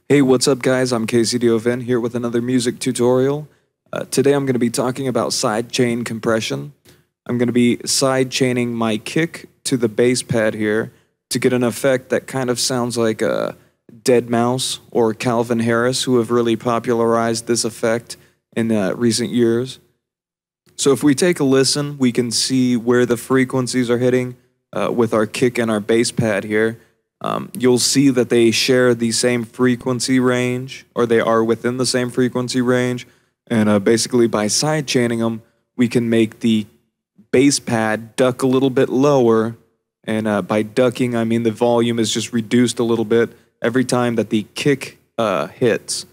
Hey, what's up guys? I'm KCDOVN here with another music tutorial. Today I'm going to be talking about sidechain compression. I'm going to be sidechaining my kick to the bass pad here to get an effect that kind of sounds like Deadmau5 or Calvin Harris, who have really popularized this effect in recent years. So if we take a listen, we can see where the frequencies are hitting with our kick and our bass pad here. You'll see that they share the same frequency range, or they are within the same frequency range. And basically by sidechaining them, we can make the bass pad duck a little bit lower. And by ducking, I mean the volume is just reduced a little bit every time that the kick hits.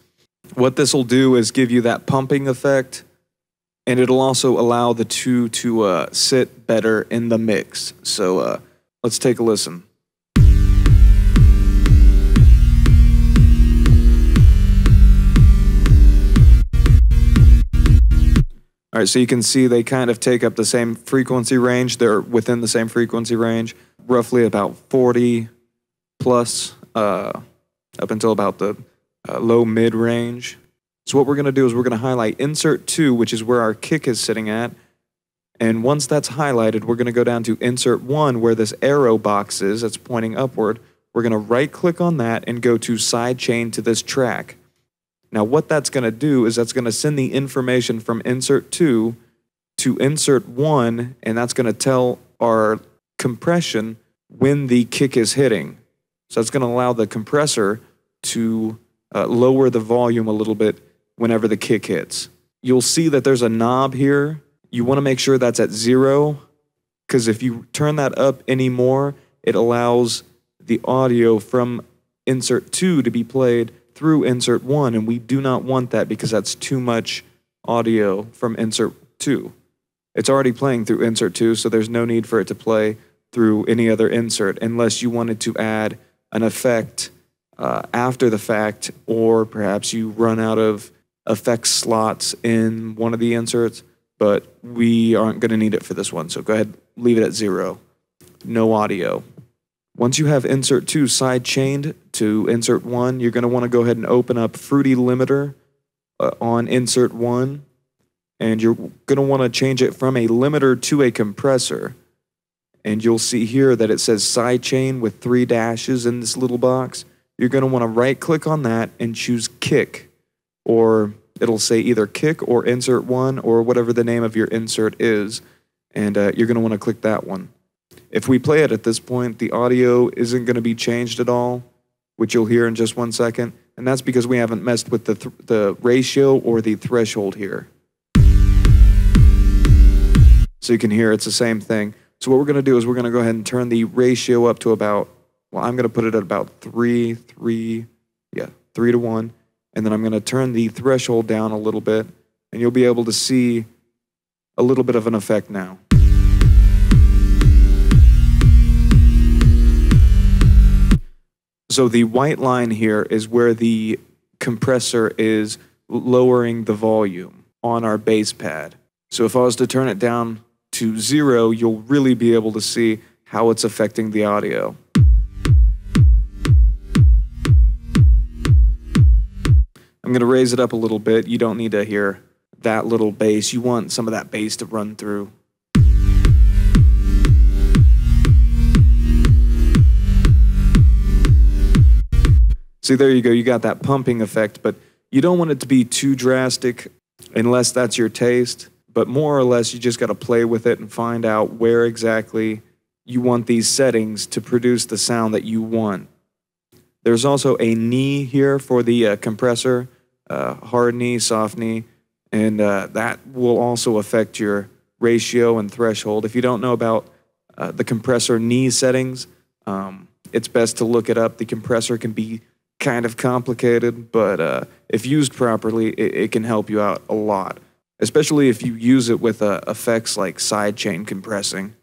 What this will do is give you that pumping effect, and it'll also allow the two to sit better in the mix. So let's take a listen. All right, so you can see they kind of take up the same frequency range. They're within the same frequency range, roughly about 40 plus, up until about the low mid range. So what we're going to do is we're going to highlight insert 2, which is where our kick is sitting at. And once that's highlighted, we're going to go down to insert 1, where this arrow box is that's pointing upward. We're going to right click on that and go to sidechain to this track. Now what that's going to do is that's going to send the information from insert 2 to insert 1, and that's going to tell our compression when the kick is hitting. So that's going to allow the compressor to lower the volume a little bit whenever the kick hits. You'll see that there's a knob here. You want to make sure that's at 0, because if you turn that up anymore, it allows the audio from insert 2 to be played through insert 1, and we do not want that because that's too much audio from insert 2. It's already playing through insert 2, so there's no need for it to play through any other insert unless you wanted to add an effect after the fact, or perhaps you run out of effects slots in one of the inserts, but we aren't going to need it for this one, so go ahead, leave it at 0. No audio. Once you have insert 2 sidechained to insert 1, you're going to want to go ahead and open up Fruity Limiter on insert 1, and you're going to want to change it from a limiter to a compressor. And you'll see here that it says sidechain with 3 dashes in this little box. You're going to want to right click on that and choose kick, or it'll say either kick or insert 1 or whatever the name of your insert is, and you're going to want to click that one. If we play it at this point, the audio isn't going to be changed at all, which you'll hear in just 1 second, and that's because we haven't messed with the ratio or the threshold here. So you can hear it's the same thing. So what we're going to do is we're going to go ahead and turn the ratio up to about, well, I'm going to put it at about 3 to 1, and then I'm going to turn the threshold down a little bit, and you'll be able to see a little bit of an effect now. So the white line here is where the compressor is lowering the volume on our bass pad. So if I was to turn it down to 0, you'll really be able to see how it's affecting the audio. I'm going to raise it up a little bit. You don't need to hear that little bass. You want some of that bass to run through. See, there you go, you got that pumping effect, but you don't want it to be too drastic unless that's your taste, but more or less you just got to play with it and find out where exactly you want these settings to produce the sound that you want. There's also a knee here for the compressor, hard knee, soft knee, and that will also affect your ratio and threshold. If you don't know about the compressor knee settings, it's best to look it up. The compressor can be kind of complicated, but if used properly, it can help you out a lot, especially if you use it with effects like sidechain compressing.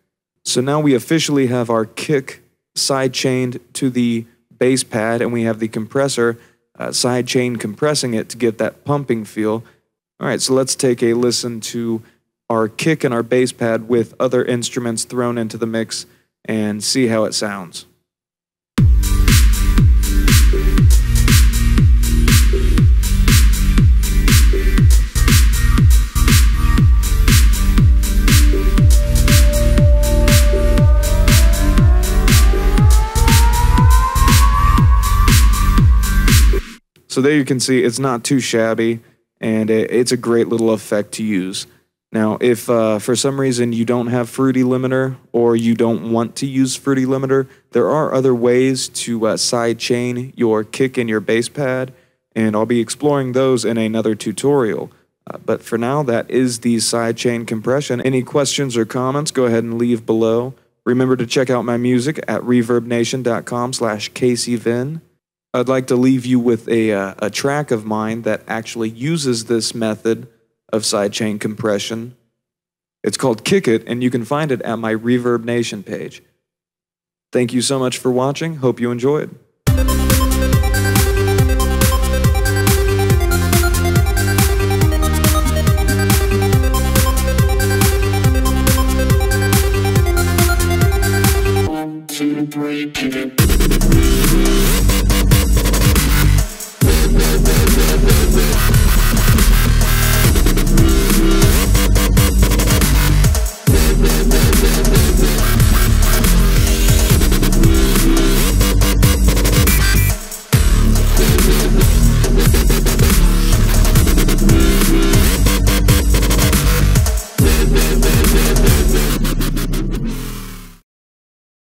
So now we officially have our kick sidechained to the bass pad, and we have the compressor sidechain compressing it to get that pumping feel. All right, so let's take a listen to our kick and our bass pad with other instruments thrown into the mix and see how it sounds. So there you can see it's not too shabby, and it's a great little effect to use. Now, if for some reason you don't have Fruity Limiter or you don't want to use Fruity Limiter, there are other ways to sidechain your kick and your bass pad, and I'll be exploring those in another tutorial. But for now, that is the sidechain compression. Any questions or comments, go ahead and leave below. Remember to check out my music at reverbnation.com/KCVin. I'd like to leave you with a track of mine that actually uses this method of sidechain compression. It's called Kick It, and you can find it at my Reverb Nation page. Thank you so much for watching. Hope you enjoyed.